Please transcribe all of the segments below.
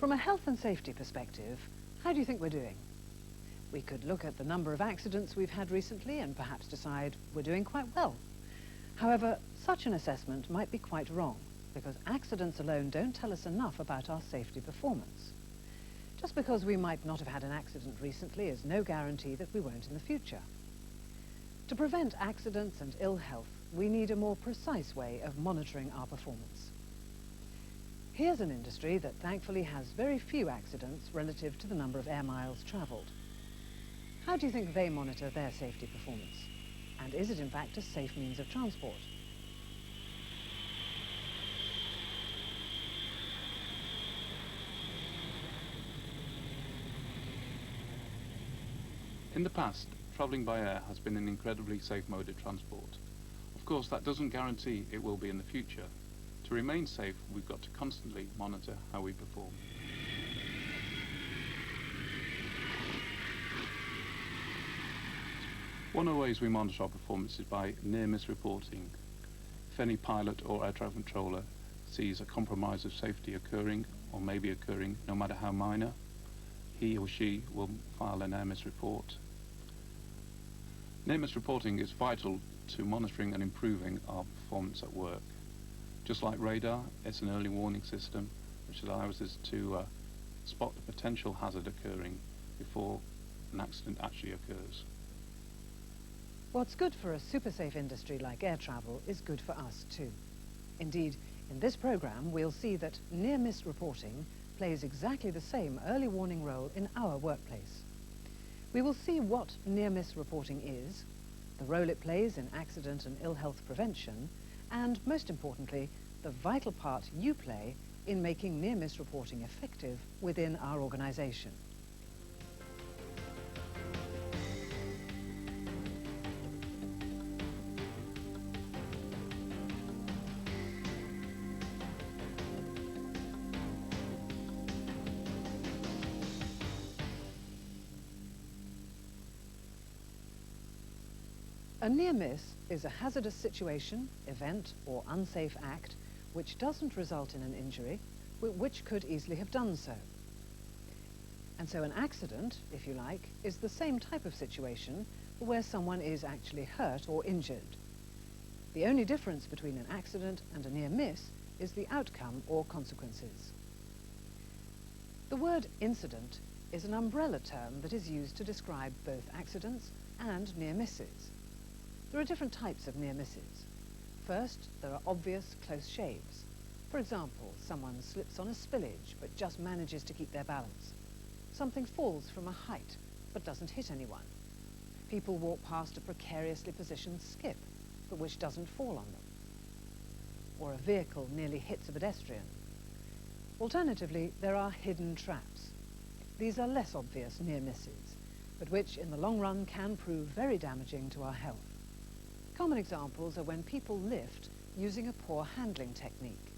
From a health and safety perspective, how do you think we're doing? We could look at the number of accidents we've had recently and perhaps decide we're doing quite well. However, such an assessment might be quite wrong, because accidents alone don't tell us enough about our safety performance. Just because we might not have had an accident recently is no guarantee that we won't in the future. To prevent accidents and ill health, we need a more precise way of monitoring our performance. Here's an industry that thankfully has very few accidents relative to the number of air miles travelled. How do you think they monitor their safety performance? And is it in fact a safe means of transport? In the past, travelling by air has been an incredibly safe mode of transport. Of course, that doesn't guarantee it will be in the future. To remain safe, we've got to constantly monitor how we perform. One of the ways we monitor our performance is by near-miss reporting. If any pilot or air traffic controller sees a compromise of safety occurring, or maybe occurring, no matter how minor, he or she will file a near-miss report. Near-miss reporting is vital to monitoring and improving our performance at work. Just like radar, it's an early warning system which allows us to spot the potential hazard occurring before an accident actually occurs. What's good for a super safe industry like air travel is good for us too. Indeed, in this programme we'll see that near-miss reporting plays exactly the same early warning role in our workplace. We will see what near-miss reporting is, the role it plays in accident and ill health prevention, and most importantly, the vital part you play in making near-miss reporting effective within our organisation. A near miss is a hazardous situation, event or unsafe act which doesn't result in an injury, but which could easily have done so. And so an accident, if you like, is the same type of situation where someone is actually hurt or injured. The only difference between an accident and a near miss is the outcome or consequences. The word incident is an umbrella term that is used to describe both accidents and near misses. There are different types of near misses. First, there are obvious close shaves. For example, someone slips on a spillage but just manages to keep their balance. Something falls from a height but doesn't hit anyone. People walk past a precariously positioned skip but which doesn't fall on them. Or a vehicle nearly hits a pedestrian. Alternatively, there are hidden traps. These are less obvious near misses, but which in the long run can prove very damaging to our health. Common examples are when people lift using a poor handling technique.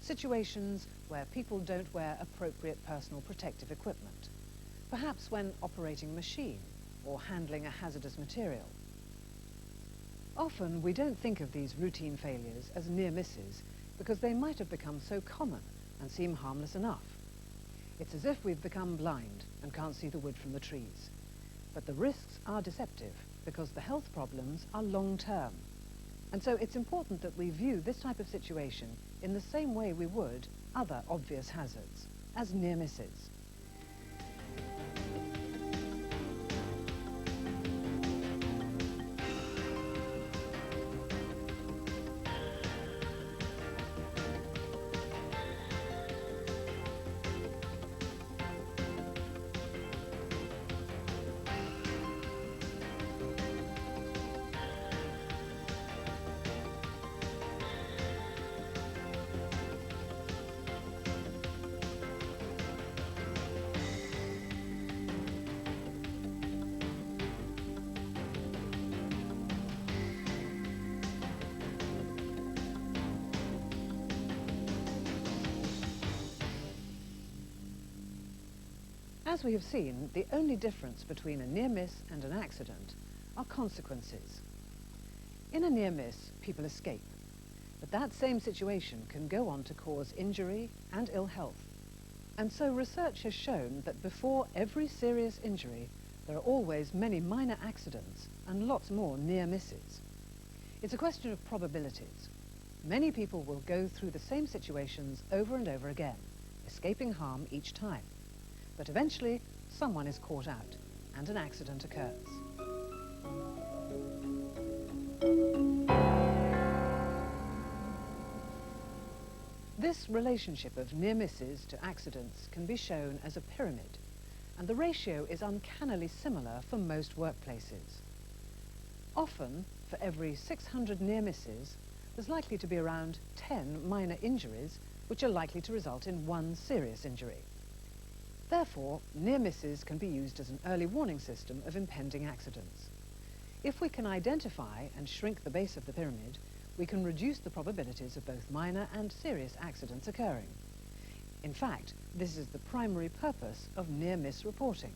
Situations where people don't wear appropriate personal protective equipment. Perhaps when operating a machine or handling a hazardous material. Often we don't think of these routine failures as near misses because they might have become so common and seem harmless enough. It's as if we've become blind and can't see the wood from the trees. But the risks are deceptive because the health problems are long-term. And so it's important that we view this type of situation in the same way we would other obvious hazards, as near misses. As we have seen, the only difference between a near miss and an accident are consequences. In a near miss, people escape, but that same situation can go on to cause injury and ill health. And so research has shown that before every serious injury, there are always many minor accidents and lots more near misses. It's a question of probabilities. Many people will go through the same situations over and over again, escaping harm each time. But eventually, someone is caught out, and an accident occurs. This relationship of near misses to accidents can be shown as a pyramid, and the ratio is uncannily similar for most workplaces. Often, for every 600 near misses, there's likely to be around 10 minor injuries which are likely to result in one serious injury. Therefore, near misses can be used as an early warning system of impending accidents. If we can identify and shrink the base of the pyramid, we can reduce the probabilities of both minor and serious accidents occurring. In fact, this is the primary purpose of near-miss reporting,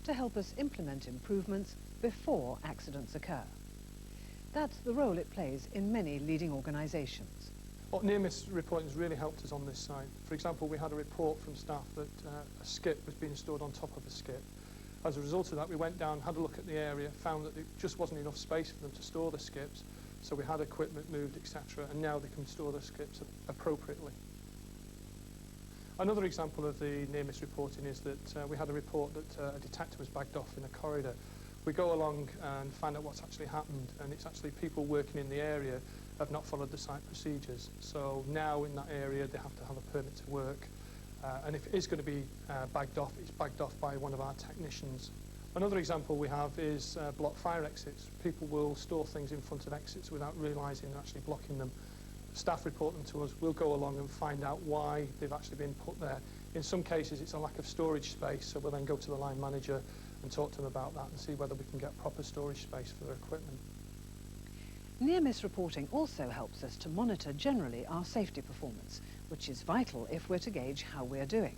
to help us implement improvements before accidents occur. That's the role it plays in many leading organisations. What near-miss reporting has really helped us on this site. For example, we had a report from staff that a skip was being stored on top of a skip. As a result of that, we went down, had a look at the area, found that there just wasn't enough space for them to store the skips, so we had equipment moved, etc., and now they can store the skips appropriately. Another example of the near-miss reporting is that we had a report that a detector was bagged off in a corridor. We go along and find out what's actually happened, and it's actually people working in the area have not followed the site procedures. So now in that area they have to have a permit to work, and if it is going to be bagged off, it's bagged off by one of our technicians. Another example we have is blocked fire exits. People will store things in front of exits without realising they're actually blocking them. Staff report them to us, we'll go along and find out why they've actually been put there. In some cases it's a lack of storage space, so we'll then go to the line manager and talk to them about that and see whether we can get proper storage space for their equipment. Near-miss reporting also helps us to monitor generally our safety performance, which is vital if we're to gauge how we're doing.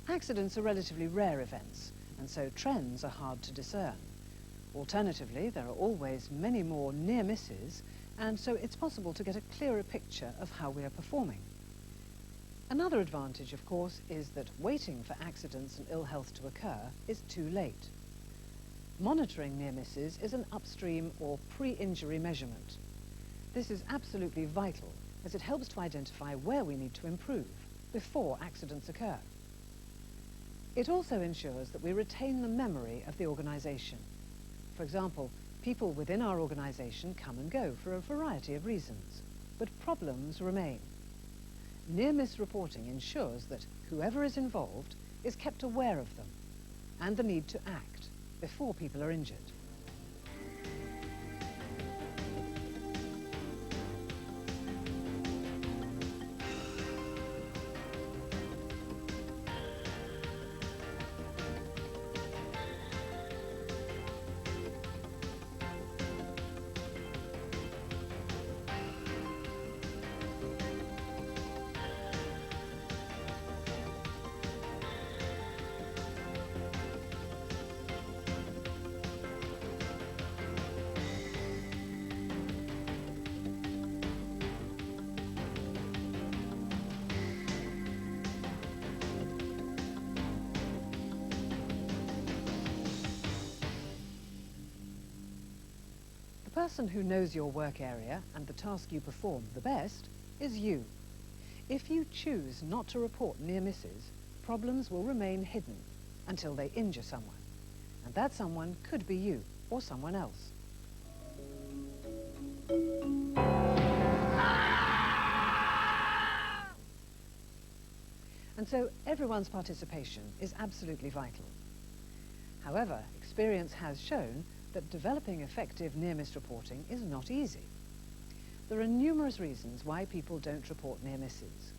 Accidents are relatively rare events, and so trends are hard to discern. Alternatively, there are always many more near misses, and so it's possible to get a clearer picture of how we are performing. Another advantage, of course, is that waiting for accidents and ill health to occur is too late. Monitoring near misses is an upstream or pre-injury measurement. This is absolutely vital, as it helps to identify where we need to improve before accidents occur. It also ensures that we retain the memory of the organisation. For example, people within our organisation come and go for a variety of reasons, but problems remain. Near-miss reporting ensures that whoever is involved is kept aware of them and the need to act before people are injured. The person who knows your work area and the task you perform the best is you. If you choose not to report near misses, problems will remain hidden until they injure someone. And that someone could be you or someone else. And so everyone's participation is absolutely vital. However, experience has shown that developing effective near-miss reporting is not easy. There are numerous reasons why people don't report near misses.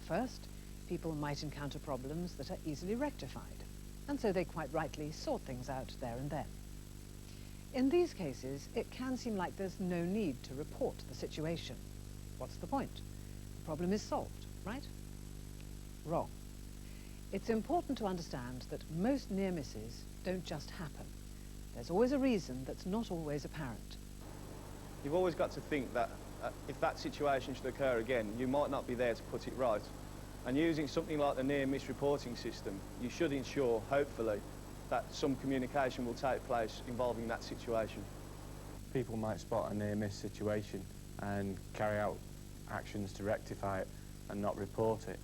First, people might encounter problems that are easily rectified, and so they quite rightly sort things out there and then. In these cases, it can seem like there's no need to report the situation. What's the point? The problem is solved, right? Wrong. It's important to understand that most near misses don't just happen. There's always a reason that's not always apparent. You've always got to think that if that situation should occur again, you might not be there to put it right. And using something like the near-miss reporting system, you should ensure, hopefully, that some communication will take place involving that situation. People might spot a near-miss situation and carry out actions to rectify it and not report it,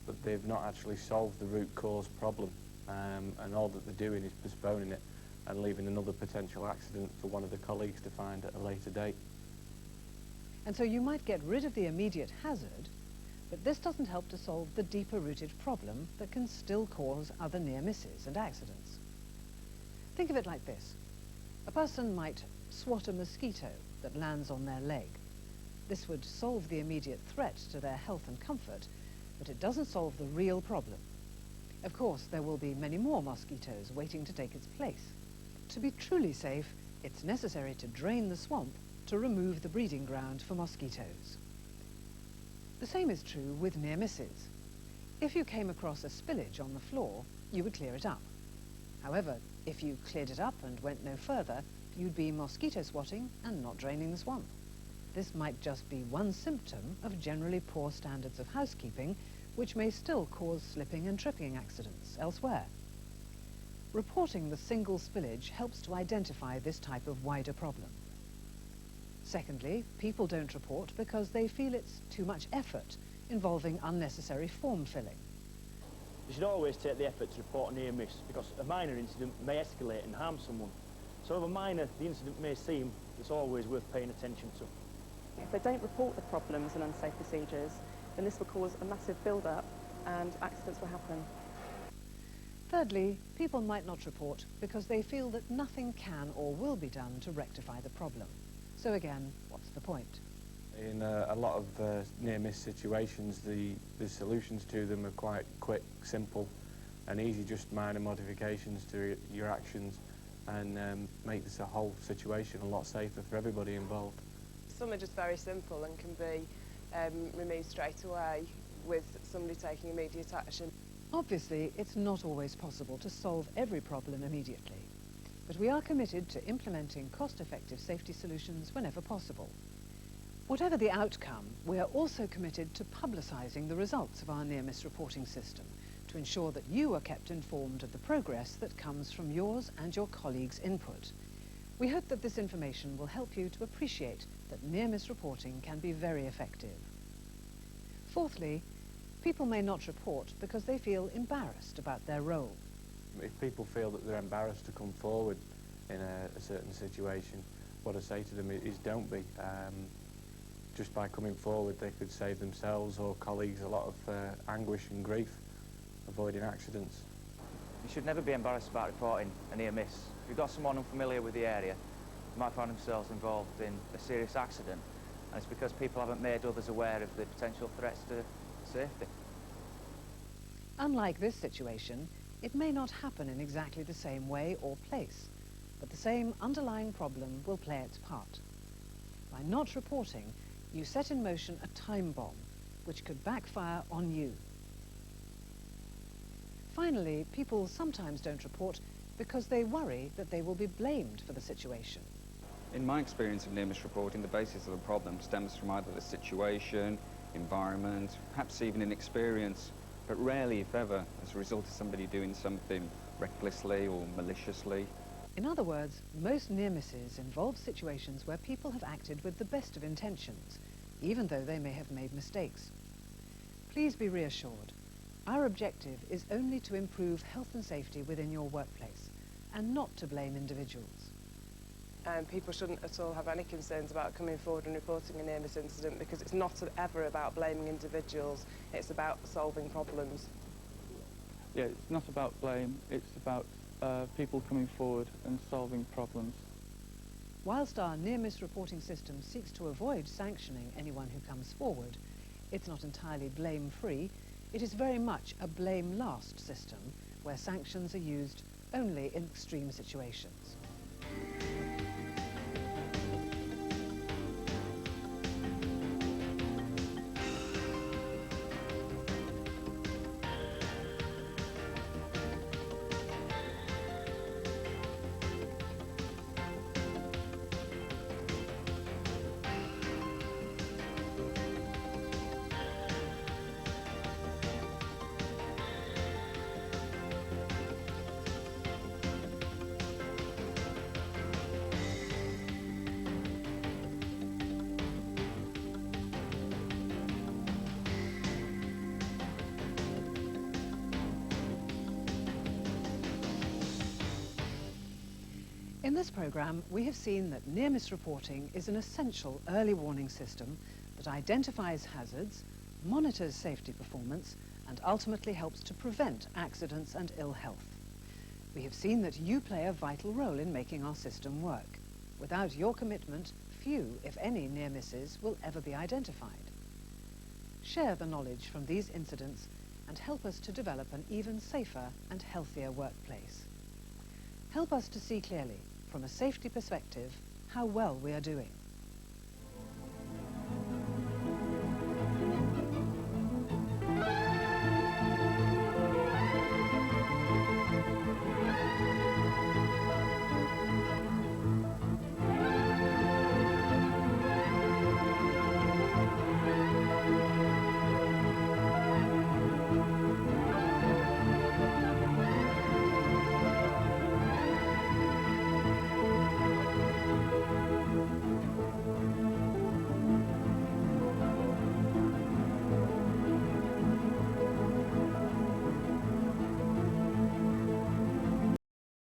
but they've not actually solved the root cause problem, and all that they're doing is postponing it and leaving another potential accident for one of the colleagues to find at a later date. And so you might get rid of the immediate hazard, but this doesn't help to solve the deeper-rooted problem that can still cause other near misses and accidents. Think of it like this. A person might swat a mosquito that lands on their leg. This would solve the immediate threat to their health and comfort, but it doesn't solve the real problem. Of course, there will be many more mosquitoes waiting to take its place. To be truly safe, it's necessary to drain the swamp to remove the breeding ground for mosquitoes. The same is true with near misses. If you came across a spillage on the floor, you would clear it up. However, if you cleared it up and went no further, you'd be mosquito swatting and not draining the swamp. This might just be one symptom of generally poor standards of housekeeping, which may still cause slipping and tripping accidents elsewhere. Reporting the single spillage helps to identify this type of wider problem. Secondly, people don't report because they feel it's too much effort, involving unnecessary form filling. You should always take the effort to report a near miss, because a minor incident may escalate and harm someone. So however minor the incident may seem, it's always worth paying attention to. If they don't report the problems and unsafe procedures, then this will cause a massive build-up and accidents will happen. Thirdly, people might not report because they feel that nothing can or will be done to rectify the problem. So again, what's the point? In a lot of near-miss situations, the solutions to them are quite quick, simple and easy, just minor modifications to your actions, and make this a whole situation a lot safer for everybody involved. Some are just very simple and can be removed straight away with somebody taking immediate action. Obviously, it's not always possible to solve every problem immediately, but we are committed to implementing cost-effective safety solutions whenever possible. Whatever the outcome, we are also committed to publicising the results of our near-miss reporting system to ensure that you are kept informed of the progress that comes from yours and your colleagues' input. We hope that this information will help you to appreciate that near-miss reporting can be very effective. Fourthly, people may not report because they feel embarrassed about their role. If people feel that they're embarrassed to come forward in a certain situation, what I say to them is don't be. Just by coming forward, they could save themselves or colleagues a lot of anguish and grief, avoiding accidents. You should never be embarrassed about reporting a near miss. If you've got someone unfamiliar with the area, they might find themselves involved in a serious accident, and it's because people haven't made others aware of the potential threats to safety. Unlike this situation, it may not happen in exactly the same way or place, but the same underlying problem will play its part. By not reporting, you set in motion a time bomb, which could backfire on you. Finally, people sometimes don't report because they worry that they will be blamed for the situation. In my experience of near-miss reporting, the basis of the problem stems from either the situation, environment, perhaps even inexperience, but rarely, if ever, as a result of somebody doing something recklessly or maliciously. In other words, most near misses involve situations where people have acted with the best of intentions, even though they may have made mistakes. Please be reassured. Our objective is only to improve health and safety within your workplace, and not to blame individuals. And people shouldn't at all have any concerns about coming forward and reporting a near-miss incident, because it's not ever about blaming individuals, it's about solving problems. Yeah, it's not about blame, it's about people coming forward and solving problems. Whilst our near-miss reporting system seeks to avoid sanctioning anyone who comes forward, it's not entirely blame-free. It is very much a blame-last system, where sanctions are used only in extreme situations. In this programme, we have seen that near-miss reporting is an essential early warning system that identifies hazards, monitors safety performance, and ultimately helps to prevent accidents and ill health. We have seen that you play a vital role in making our system work. Without your commitment, few, if any, near misses will ever be identified. Share the knowledge from these incidents and help us to develop an even safer and healthier workplace. Help us to see clearly, from a safety perspective, how well we are doing.